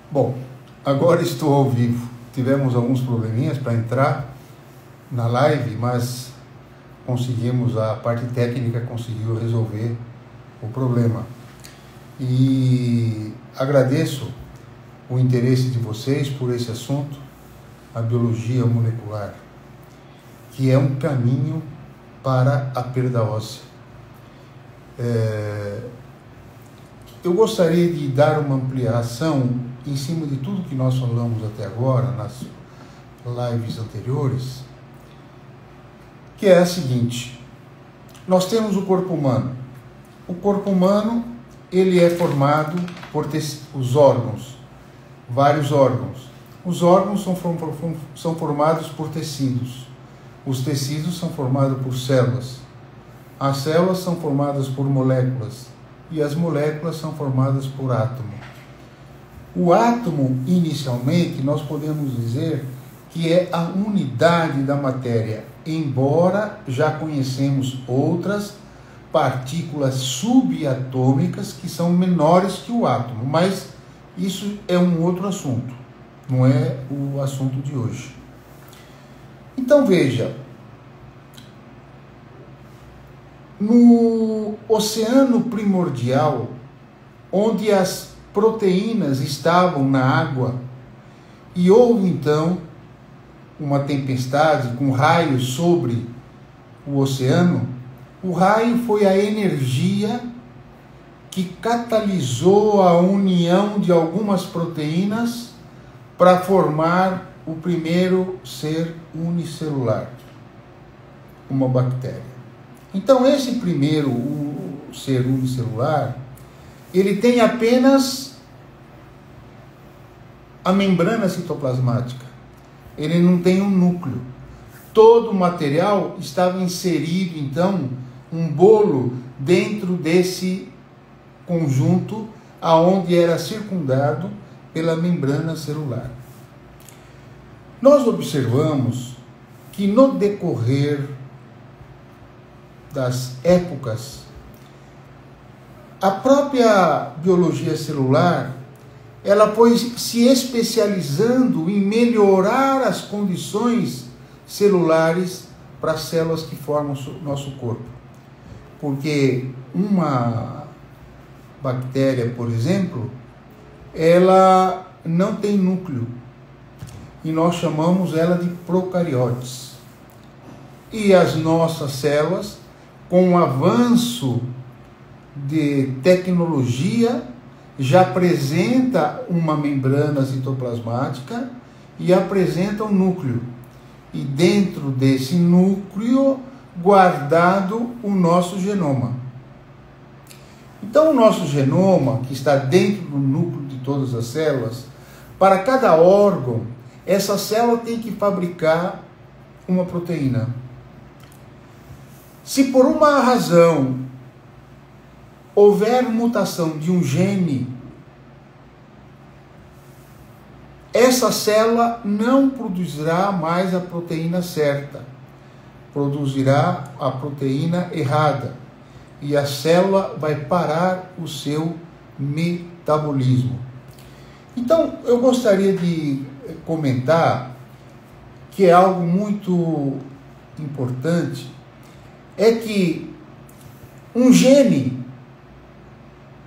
Bom, agora estou ao vivo. Tivemos alguns probleminhas para entrar na live, mas a parte técnica conseguiu resolver o problema. E agradeço o interesse de vocês por esse assunto, a biologia molecular, que é um caminho para a perda óssea. Eu gostaria de dar uma ampliação em cima de tudo que nós falamos até agora, nas lives anteriores, que é a seguinte: nós temos o corpo humano. O corpo humano, ele é formado por os órgãos, vários órgãos. Os órgãos são formados por tecidos. Os tecidos são formados por células. As células são formadas por moléculas. E as moléculas são formadas por átomo. O átomo, inicialmente, nós podemos dizer que é a unidade da matéria, embora já conhecemos outras partículas subatômicas que são menores que o átomo, mas isso é um outro assunto, não é o assunto de hoje. Então veja, no oceano primordial, onde as proteínas estavam na água, e houve então uma tempestade com raios sobre o oceano, o raio foi a energia que catalisou a união de algumas proteínas para formar o primeiro ser unicelular, uma bactéria. Então, esse primeiro ser unicelular, ele tem apenas a membrana citoplasmática. Ele não tem um núcleo. Todo o material estava inserido, então, um bolo dentro desse conjunto, aonde era circundado pela membrana celular. Nós observamos que no decorrer das épocas, a própria biologia celular, ela foi se especializando em melhorar as condições celulares para as células que formam o nosso corpo. Porque uma bactéria, por exemplo, ela não tem núcleo, e nós chamamos ela de procariotes. E as nossas células, com o avanço de tecnologia, já apresenta uma membrana citoplasmática e apresenta um núcleo. E dentro desse núcleo, guardado o nosso genoma. Então, o nosso genoma, que está dentro do núcleo de todas as células, para cada órgão, essa célula tem que fabricar uma proteína. Se por uma razão houver mutação de um gene, essa célula não produzirá mais a proteína certa, produzirá a proteína errada, e a célula vai parar o seu metabolismo. Então, eu gostaria de comentar que é algo muito importante, é que um gene,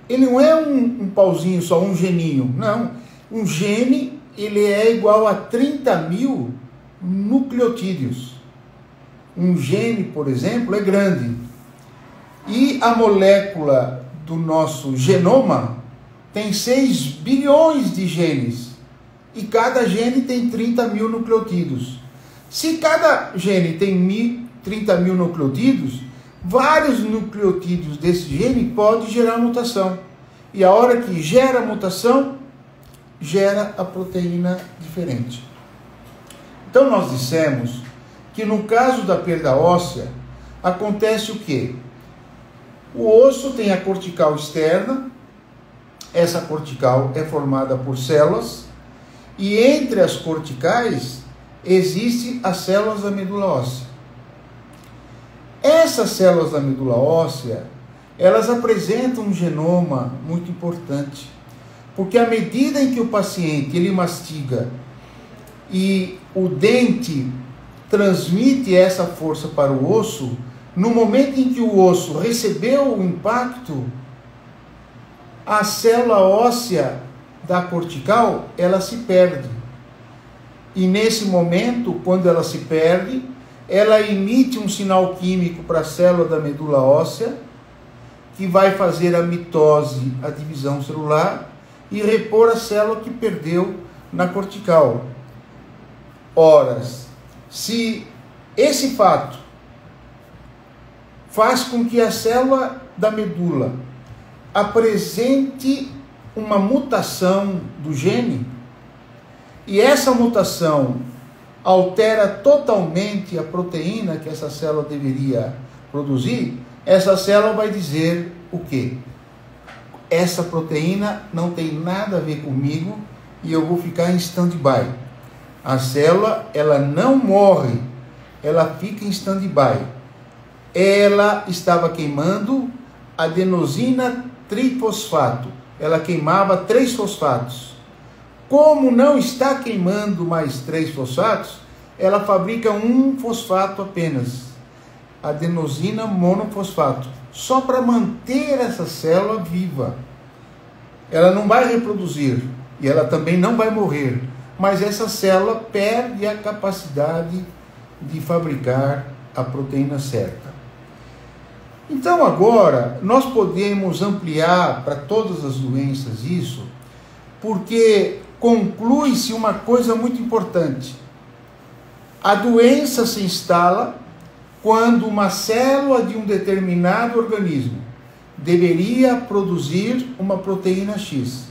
ele não é um pauzinho só, um geninho, não. Um gene, ele é igual a 30.000 nucleotídeos. Um gene, por exemplo, é grande. E a molécula do nosso genoma tem 6 bilhões de genes. E cada gene tem 30.000 nucleotídeos. Se cada gene tem 30.000 nucleotídeos, vários nucleotídeos desse gene podem gerar mutação. E a hora que gera a mutação, gera a proteína diferente. Então nós dissemos que no caso da perda óssea, acontece o quê? O osso tem a cortical externa, essa cortical é formada por células, e entre as corticais existem as células da medula óssea. Essas células da medula óssea, elas apresentam um genoma muito importante, Porque à medida em que o paciente ele mastiga e o dente transmite essa força para o osso, no momento em que o osso recebeu o impacto, a célula óssea da cortical, ela se perde. E nesse momento, quando ela se perde, ela emite um sinal químico para a célula da medula óssea, que vai fazer a mitose, a divisão celular, e repor a célula que perdeu na cortical. Ora, se esse fato faz com que a célula da medula apresente uma mutação do gene, e essa mutação altera totalmente a proteína que essa célula deveria produzir, essa célula vai dizer o quê? Essa proteína não tem nada a ver comigo e eu vou ficar em stand-by. A célula, ela não morre, ela fica em stand-by. Ela estava queimando adenosina trifosfato. Ela queimava 3 fosfatos. Como não está queimando mais 3 fosfatos, ela fabrica um fosfato apenas, adenosina monofosfato, só para manter essa célula viva. Ela não vai reproduzir e ela também não vai morrer, mas essa célula perde a capacidade de fabricar a proteína certa. Então agora nós podemos ampliar para todas as doenças isso, porque conclui-se uma coisa muito importante. A doença se instala quando uma célula de um determinado organismo deveria produzir uma proteína X.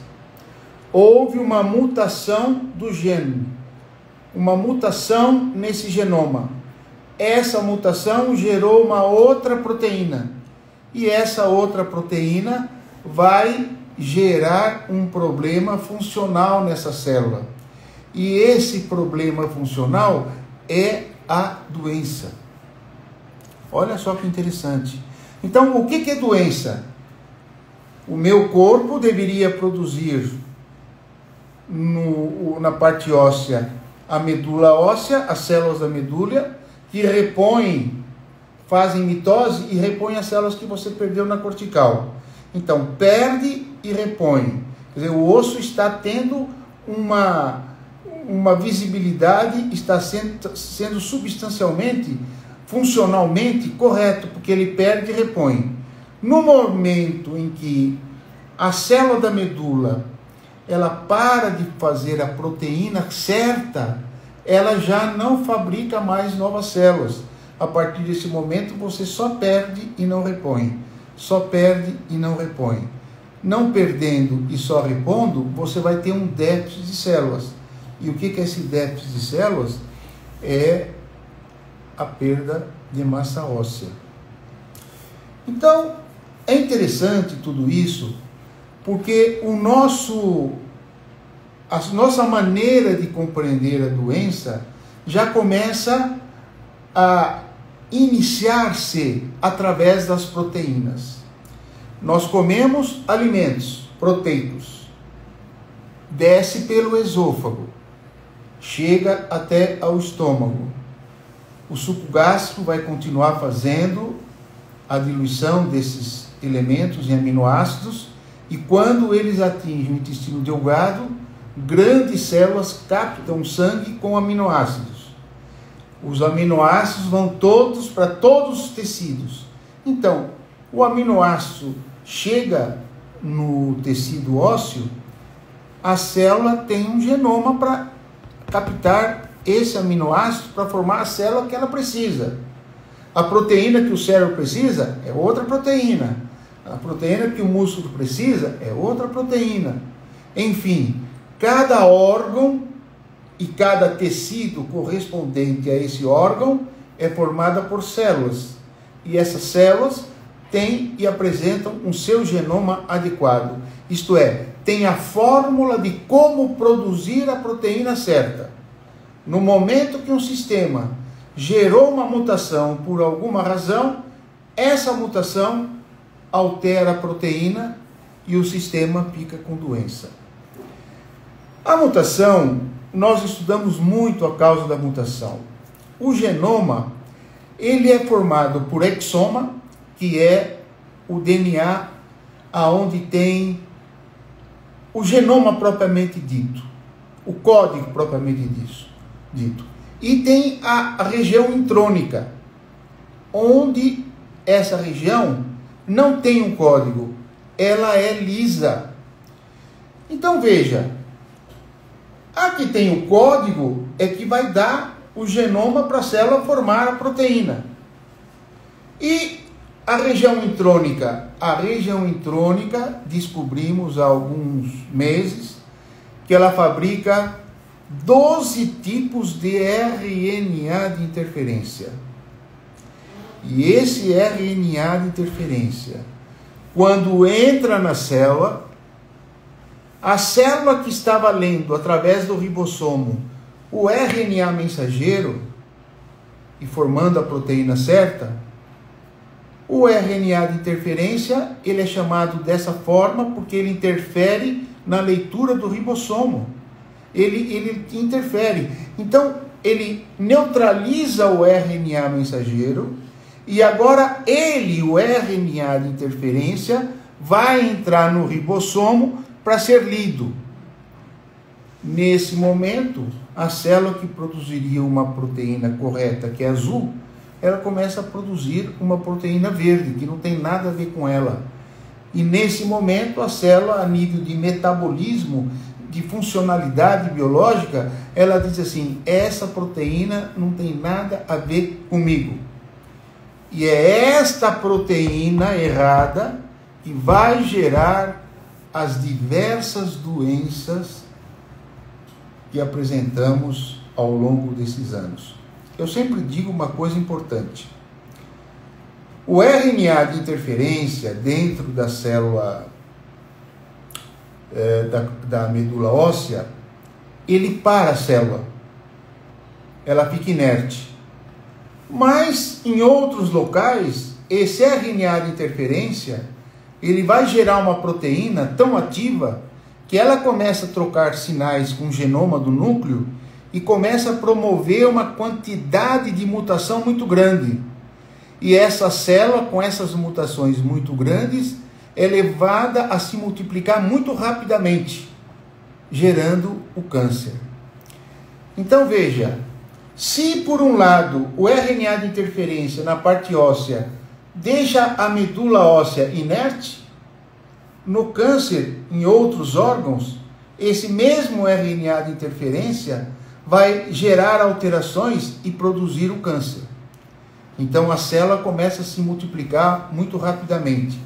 Houve uma mutação do gene, uma mutação nesse genoma. Essa mutação gerou uma outra proteína, e essa outra proteína vai gerar um problema funcional nessa célula. E esse problema funcional é a doença. Olha só que interessante. Então, o que é doença? O meu corpo deveria produzir na parte óssea a medula óssea, as células da medula, que repõem, fazem mitose e repõem as células que você perdeu na cortical. Então, perde e repõe. Quer dizer, o osso está tendo uma visibilidade, está sendo substancialmente, funcionalmente correto, porque ele perde e repõe. No momento em que a célula da medula ela para de fazer a proteína certa, ela já não fabrica mais novas células. A partir desse momento você só perde e não repõe. Só perde e não repõe. Não perdendo e só repondo, você vai ter um déficit de células. E o que é esse déficit de células? É a perda de massa óssea. Então, é interessante tudo isso, porque a nossa maneira de compreender a doença já começa a iniciar-se através das proteínas. Nós comemos alimentos proteicos, desce pelo esôfago, chega até ao estômago. O suco gástrico vai continuar fazendo a diluição desses elementos em aminoácidos, e quando eles atingem o intestino delgado, grandes células captam sangue com aminoácidos. Os aminoácidos vão todos para todos os tecidos. Então, o aminoácido chega no tecido ósseo, a célula tem um genoma para captar esse aminoácido para formar a célula que ela precisa. A proteína que o cérebro precisa é outra proteína. A proteína que o músculo precisa é outra proteína. Enfim, cada órgão e cada tecido correspondente a esse órgão é formada por células. E essas células têm e apresentam um seu genoma adequado. Isto é, tem a fórmula de como produzir a proteína certa. No momento que um sistema gerou uma mutação por alguma razão, essa mutação altera a proteína e o sistema fica com doença. A mutação, nós estudamos muito a causa da mutação. O genoma, ele é formado por exoma, que é o DNA aonde tem o genoma propriamente dito, o código propriamente dito. E tem a região intrônica, onde essa região não tem um código, ela é lisa. Então veja, a que tem o código é que vai dar o genoma para a célula formar a proteína. E a região intrônica? A região intrônica, descobrimos há alguns meses, que ela fabrica 12 tipos de RNA de interferência. E esse RNA de interferência, quando entra na célula, a célula que estava lendo através do ribossomo o RNA mensageiro e formando a proteína certa, o RNA de interferência, ele é chamado dessa forma porque ele interfere na leitura do ribossomo. Ele interfere. Então, ele neutraliza o RNA mensageiro e agora o RNA de interferência, vai entrar no ribossomo para ser lido. Nesse momento, a célula que produziria uma proteína correta, que é azul, ela começa a produzir uma proteína verde, que não tem nada a ver com ela. E nesse momento, a célula, a nível de metabolismo, de funcionalidade biológica, ela diz assim, essa proteína não tem nada a ver comigo. E é esta proteína errada que vai gerar as diversas doenças que apresentamos ao longo desses anos. Eu sempre digo uma coisa importante. O RNA de interferência dentro da célula da medula óssea, ele para a célula. Ela fica inerte. Mas em outros locais, esse RNA de interferência, ele vai gerar uma proteína tão ativa que ela começa a trocar sinais com o genoma do núcleo e começa a promover uma quantidade de mutação muito grande. E essa célula, com essas mutações muito grandes, é levada a se multiplicar muito rapidamente, gerando o câncer. Então veja, se por um lado o RNA de interferência na parte óssea deixa a medula óssea inerte, no câncer, em outros órgãos, esse mesmo RNA de interferência vai gerar alterações e produzir o câncer. Então a célula começa a se multiplicar muito rapidamente.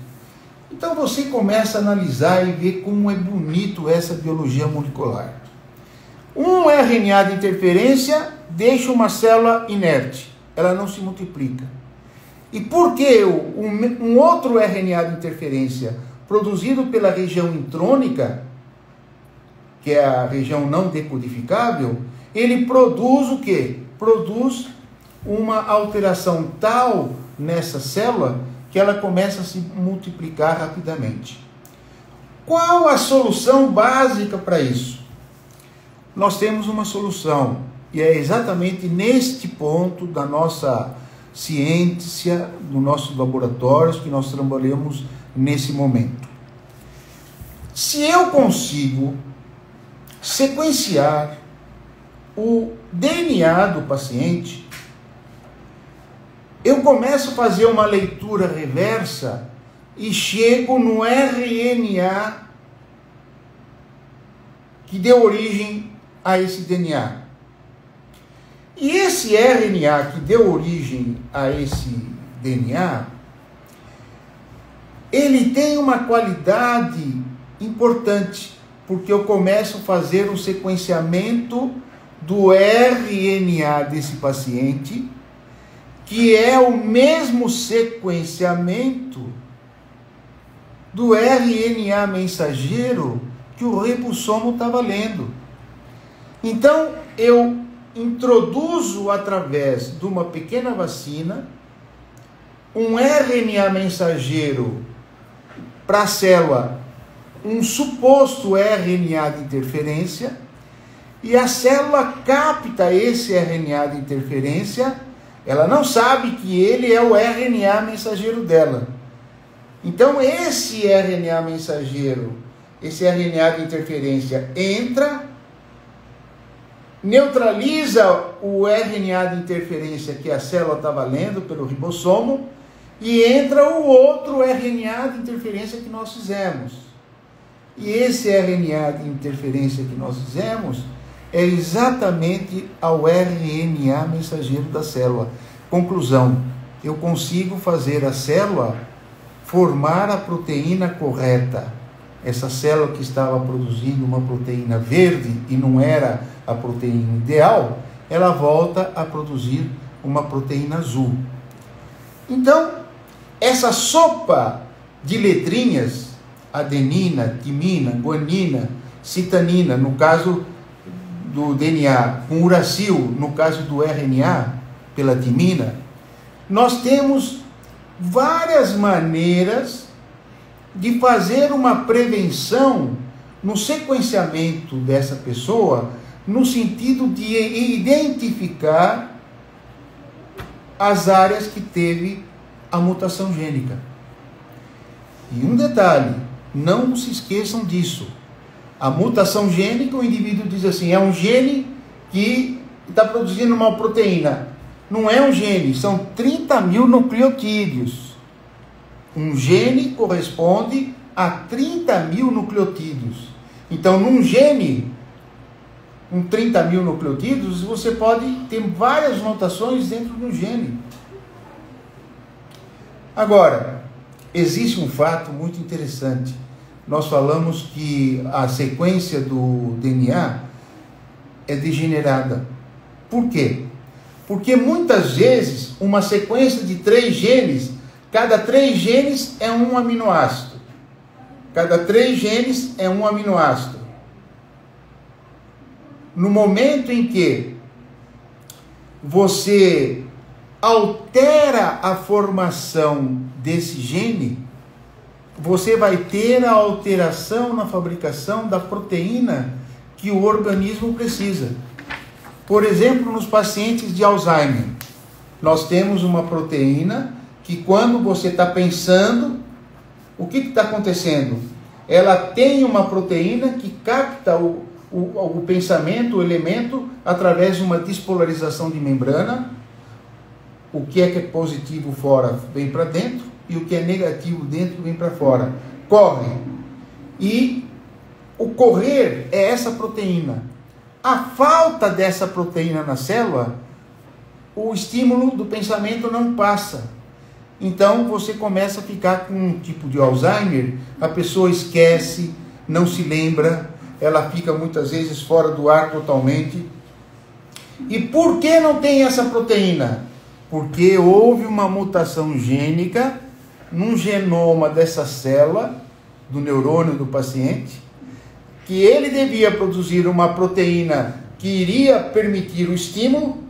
Então você começa a analisar e ver como é bonito essa biologia molecular. Um RNA de interferência deixa uma célula inerte, ela não se multiplica. E por que um outro RNA de interferência produzido pela região intrônica, que é a região não decodificável, ele produz o quê? Produz uma alteração tal nessa célula que ela começa a se multiplicar rapidamente. Qual a solução básica para isso? Nós temos uma solução, e é exatamente neste ponto da nossa ciência, dos nossos laboratórios, que nós trabalhamos nesse momento. Se eu consigo sequenciar o DNA do paciente, eu começo a fazer uma leitura reversa e chego no RNA que deu origem a esse DNA. E esse RNA que deu origem a esse DNA, ele tem uma qualidade importante, porque eu começo a fazer um sequenciamento do RNA desse paciente, que é o mesmo sequenciamento do RNA mensageiro que o ribossomo estava lendo. Então, eu introduzo através de uma pequena vacina um RNA mensageiro para a célula, um suposto RNA de interferência, E a célula capta esse RNA de interferência, ela não sabe que ele é o RNA mensageiro dela. Então esse RNA mensageiro, esse RNA de interferência entra, neutraliza o RNA de interferência que a célula estava lendo pelo ribossomo, e entra o outro RNA de interferência que nós fizemos. E esse RNA de interferência que nós fizemos é exatamente ao RNA mensageiro da célula. Conclusão, eu consigo fazer a célula formar a proteína correta. Essa célula que estava produzindo uma proteína verde e não era a proteína ideal, ela volta a produzir uma proteína azul. Então, essa sopa de letrinhas, adenina, timina, guanina, citanina, no caso do DNA, com uracil, no caso do RNA, pela timina, nós temos várias maneiras de fazer uma prevenção no sequenciamento dessa pessoa, no sentido de identificar as áreas que teve a mutação gênica. E um detalhe, não se esqueçam disso. A mutação gênica, o indivíduo diz assim, é um gene que está produzindo uma proteína. Não é um gene, são 30 mil nucleotídeos. Um gene corresponde a 30 mil nucleotídeos. Então, num gene, com 30 mil nucleotídeos, você pode ter várias mutações dentro de um gene. Agora, existe um fato muito interessante. Nós falamos que a sequência do DNA é degenerada. Por quê? Porque muitas vezes uma sequência de 3 genes, cada 3 genes é um aminoácido. Cada 3 genes é um aminoácido. No momento em que você altera a formação desse gene, você vai ter a alteração na fabricação da proteína que o organismo precisa. Por exemplo, nos pacientes de Alzheimer, nós temos uma proteína que quando você está pensando, o que está acontecendo? Ela tem uma proteína que capta o pensamento, o elemento, através de uma despolarização de membrana. O que é positivo fora vem para dentro, e o que é negativo dentro vem para fora. Corre. E o correr é essa proteína. A falta dessa proteína na célula, o estímulo do pensamento não passa. Então você começa a ficar com um tipo de Alzheimer, a pessoa esquece, não se lembra, ela fica muitas vezes fora do ar totalmente. E por que não tem essa proteína? Porque houve uma mutação gênica num genoma dessa célula, do neurônio do paciente, que ele devia produzir uma proteína que iria permitir o estímulo,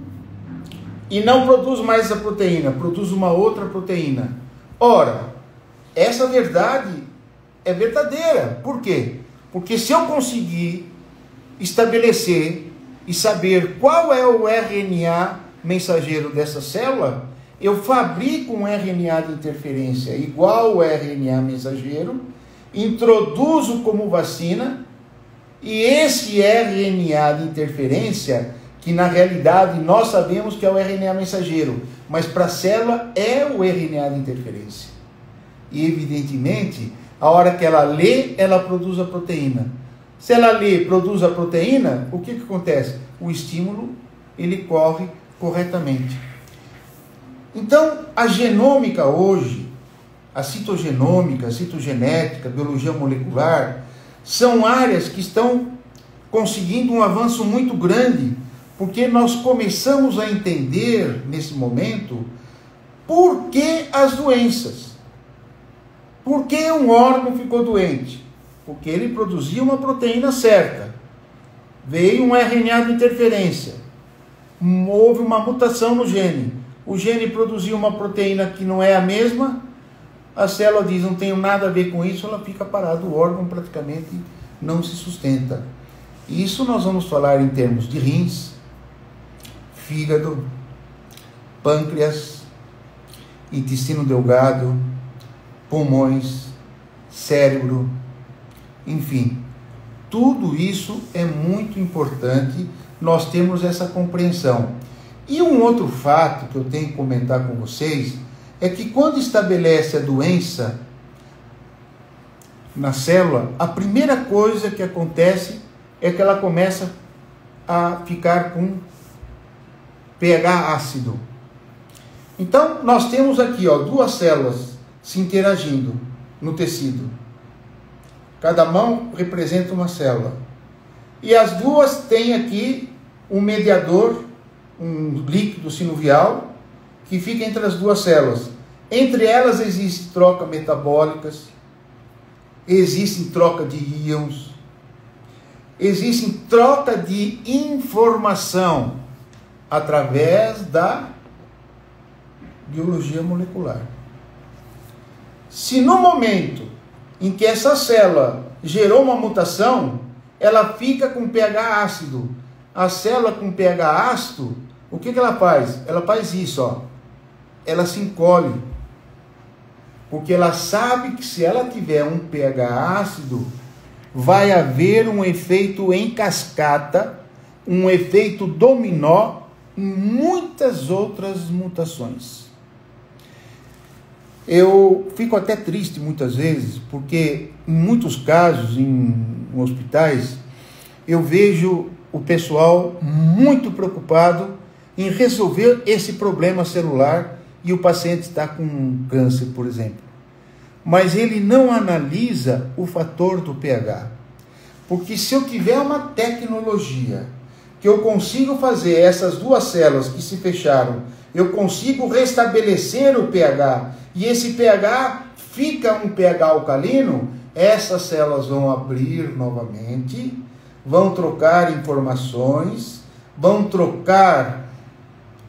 e não produz mais essa proteína, produz uma outra proteína. Ora, essa verdade é verdadeira. Por quê? Porque se eu conseguir estabelecer e saber qual é o RNA mensageiro dessa célula, eu fabrico um RNA de interferência igual ao RNA mensageiro, introduzo como vacina, e esse RNA de interferência, que na realidade nós sabemos que é o RNA mensageiro, mas para a célula é o RNA de interferência. E evidentemente, a hora que ela lê, ela produz a proteína. Se ela lê, produz a proteína, o que acontece? O estímulo, ele corre corretamente. Então, a genômica hoje, a citogenômica, a citogenética, a biologia molecular, são áreas que estão conseguindo um avanço muito grande, porque nós começamos a entender, nesse momento, por que as doenças. Por que um órgão ficou doente? Porque ele produzia uma proteína certa. Veio um RNA de interferência. Houve uma mutação no gene. O gene produziu uma proteína que não é a mesma. A célula diz, não tenho nada a ver com isso, ela fica parada. O órgão praticamente não se sustenta. Isso nós vamos falar em termos de rins, fígado, pâncreas, intestino delgado, pulmões, cérebro, enfim. Tudo isso é muito importante nós termos essa compreensão. E um outro fato que eu tenho que comentar com vocês é que quando estabelece a doença na célula, a primeira coisa que acontece é que ela começa a ficar com pH ácido. Então, nós temos aqui, ó, duas células se interagindo no tecido. Cada mão representa uma célula. E as duas têm aqui um mediador, um líquido sinovial, que fica entre as duas células. Entre elas existe troca metabólicas, existe troca de íons, existe troca de informação através da biologia molecular. Se no momento em que essa célula gerou uma mutação, ela fica com pH ácido. A célula com pH ácido, o que ela faz? Ela faz isso, ó. Ela se encolhe. Porque ela sabe que se ela tiver um pH ácido, vai haver um efeito em cascata, um efeito dominó em muitas outras mutações. Eu fico até triste muitas vezes, porque em muitos casos, em hospitais, eu vejo o pessoal muito preocupado em resolver esse problema celular e o paciente está com câncer, por exemplo. Mas ele não analisa o fator do pH. Porque se eu tiver uma tecnologia que eu consigo fazer essas duas células que se fecharam, eu consigo restabelecer o pH, e esse pH fica um pH alcalino, essas células vão abrir novamente, vão trocar informações, vão trocar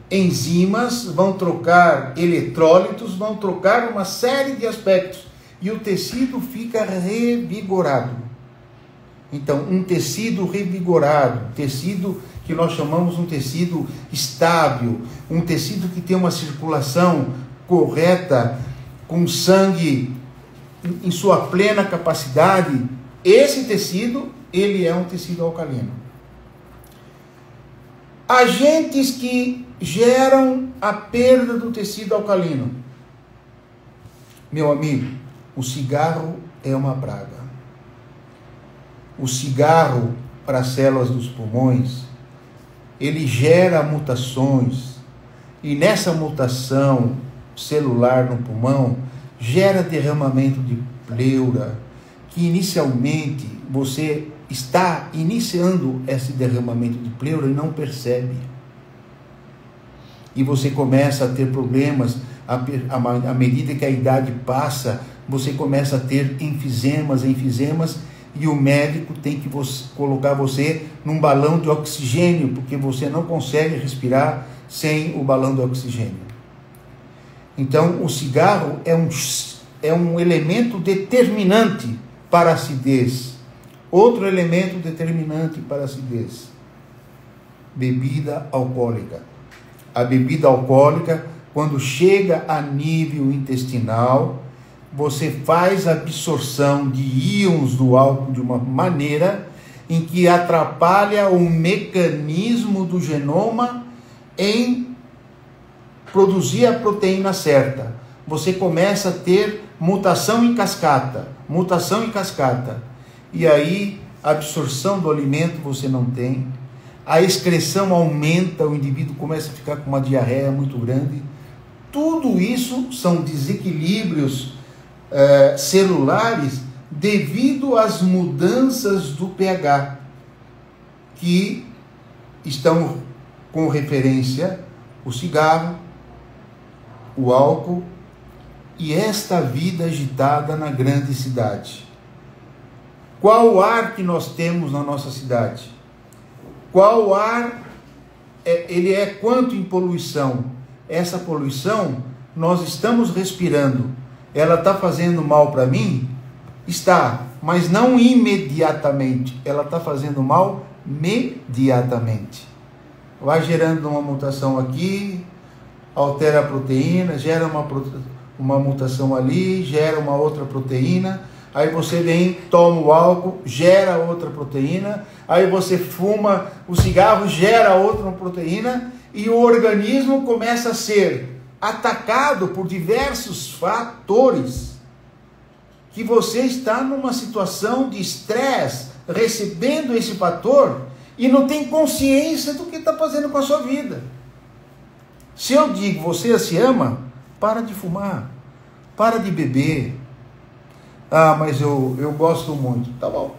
enzimas, vão trocar eletrólitos, vão trocar uma série de aspectos, e o tecido fica revigorado. Então, um tecido revigorado, tecido que nós chamamos um tecido estável, um tecido que tem uma circulação correta, com sangue em sua plena capacidade, esse tecido, ele é um tecido alcalino. Agentes que geram a perda do tecido alcalino. Meu amigo, o cigarro é uma praga. O cigarro, para as células dos pulmões, ele gera mutações, e nessa mutação celular no pulmão, gera derramamento de pleura, que inicialmente você está iniciando esse derramamento de pleura e não percebe. E você começa a ter problemas, à medida que a idade passa, você começa a ter enfisemas, e o médico tem que colocar você num balão de oxigênio, porque você não consegue respirar sem o balão de oxigênio. Então, o cigarro é um elemento determinante para a acidez. Outro elemento determinante para a acidez: bebida alcoólica. A bebida alcoólica, quando chega a nível intestinal, você faz a absorção de íons do álcool de uma maneira em que atrapalha o mecanismo do genoma em produzir a proteína certa. Você começa a ter mutação em cascata, e aí a absorção do alimento você não tem, a excreção aumenta, o indivíduo começa a ficar com uma diarreia muito grande. Tudo isso são desequilíbrios celulares devido às mudanças do pH, que estão com referência o cigarro, o álcool e esta vida agitada na grande cidade. Qual o ar que nós temos na nossa cidade? Qual o ar? Ele é quanto em poluição? Essa poluição nós estamos respirando. Ela está fazendo mal para mim? Está, mas não imediatamente. Ela está fazendo mal mediatamente. Vai gerando uma mutação aqui, altera a proteína, gera uma mutação ali, gera uma outra proteína, aí você vem, toma o álcool, gera outra proteína, aí você fuma o cigarro, gera outra proteína, e o organismo começa a ser atacado por diversos fatores, que você está numa situação de estresse, recebendo esse fator, e não tem consciência do que está fazendo com a sua vida. Se eu digo, você se ama, para de fumar, para de beber. Ah, mas eu gosto muito. Tá bom.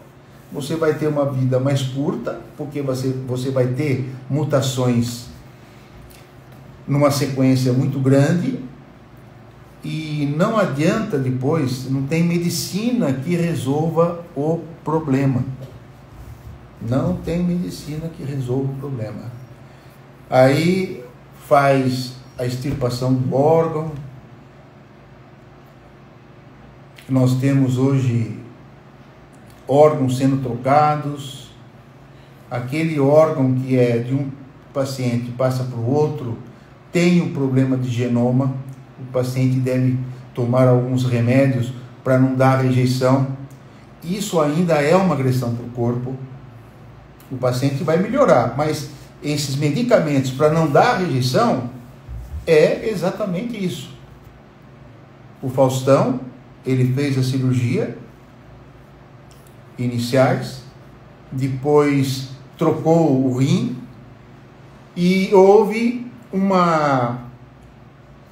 Você vai ter uma vida mais curta, porque você vai ter mutações numa sequência muito grande, e não adianta depois, não tem medicina que resolva o problema. Não tem medicina que resolva o problema. Aí faz a extirpação do órgão. Nós temos hoje órgãos sendo trocados. Aquele órgão que é de um paciente passa para o outro, tem um problema de genoma. O paciente deve tomar alguns remédios para não dar rejeição. Isso ainda é uma agressão para o corpo. O paciente vai melhorar, mas esses medicamentos para não dar rejeição é exatamente isso. O Faustão, ele fez a cirurgia iniciais, depois trocou o rim e houve uma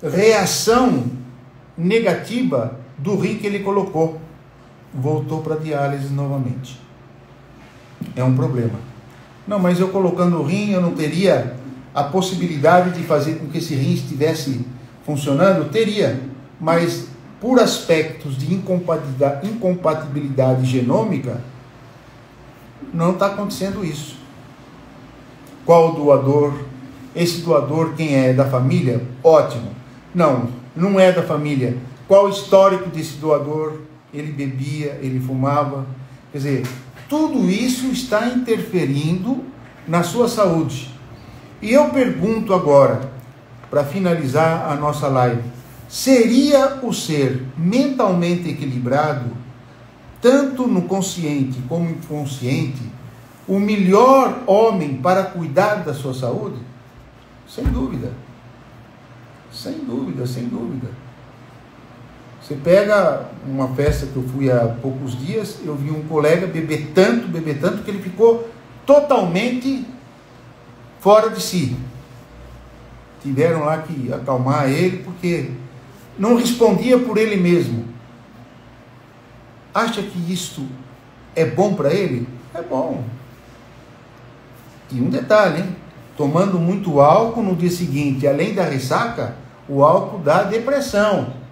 reação negativa do rim que ele colocou. Voltou para a diálise novamente. É um problema. Não, mas eu colocando o rim, eu não teria a possibilidade de fazer com que esse rim estivesse funcionando? Teria, mas por aspectos de incompatibilidade genômica, não está acontecendo isso. Qual o doador? Esse doador, quem é? Da família? Ótimo. Não, não é da família. Qual o histórico desse doador? Ele bebia, ele fumava. Quer dizer, tudo isso está interferindo na sua saúde. E eu pergunto agora, para finalizar a nossa live, seria o ser mentalmente equilibrado, tanto no consciente como no inconsciente, o melhor homem para cuidar da sua saúde? Sem dúvida. Sem dúvida, sem dúvida. Você pega uma festa que eu fui há poucos dias, eu vi um colega beber tanto, que ele ficou totalmente fora de si. Tiveram lá que acalmar ele, porque não respondia por ele mesmo. Acha que isto é bom para ele? É bom. E um detalhe, hein? Tomando muito álcool no dia seguinte, além da ressaca, o álcool dá depressão.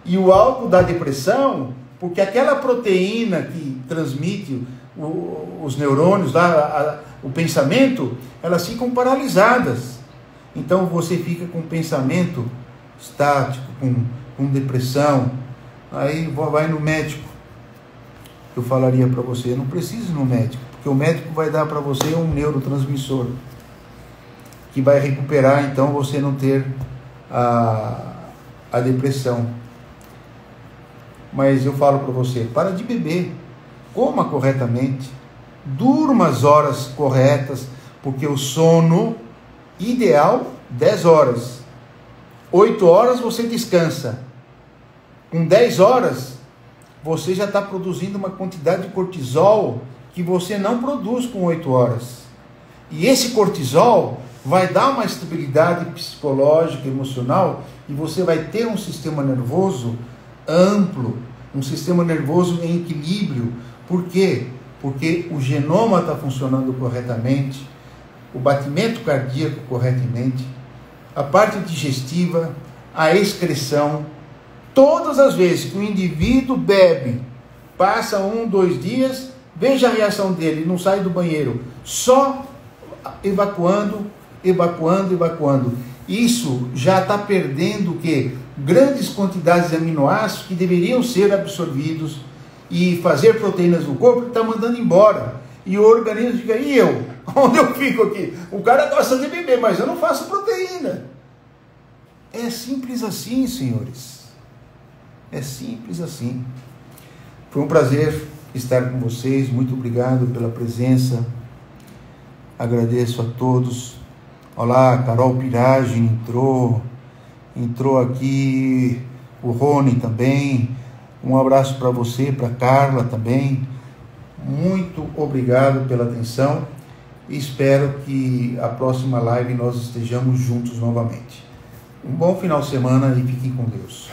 E o álcool dá depressão porque aquela proteína que transmite os neurônios, o pensamento, elas ficam paralisadas. Então você fica com pensamento estático, com depressão. Aí vai no médico. Eu falaria para você, não precisa ir no médico, porque o médico vai dar para você um neurotransmissor que vai recuperar, então, você não ter a depressão. Mas eu falo para você, para de beber, coma corretamente, durma as horas corretas, porque o sono ideal, 10 horas. 8 horas você descansa. Com 10 horas, você já está produzindo uma quantidade de cortisol que você não produz com 8 horas. E esse cortisol vai dar uma estabilidade psicológica, emocional, e você vai ter um sistema nervoso amplo, um sistema nervoso em equilíbrio. Por quê? Porque o genoma está funcionando corretamente, o batimento cardíaco corretamente, a parte digestiva, a excreção. Todas as vezes que o indivíduo bebe, passa 1, 2 dias, veja a reação dele, não sai do banheiro, só evacuando. Isso já está perdendo o quê? Grandes quantidades de aminoácidos que deveriam ser absorvidos, e fazer proteínas no corpo, ele está mandando embora. E o organismo fica, e eu? Onde eu fico aqui? O cara gosta de beber, mas eu não faço proteína. É simples assim, senhores. É simples assim. Foi um prazer estar com vocês. Muito obrigado pela presença. Agradeço a todos. Olá, Carol Piragem entrou aqui, o Rony também. Um abraço para você, para Carla também. Muito obrigado pela atenção. Espero que a próxima live nós estejamos juntos novamente. Um bom final de semana e fiquem com Deus.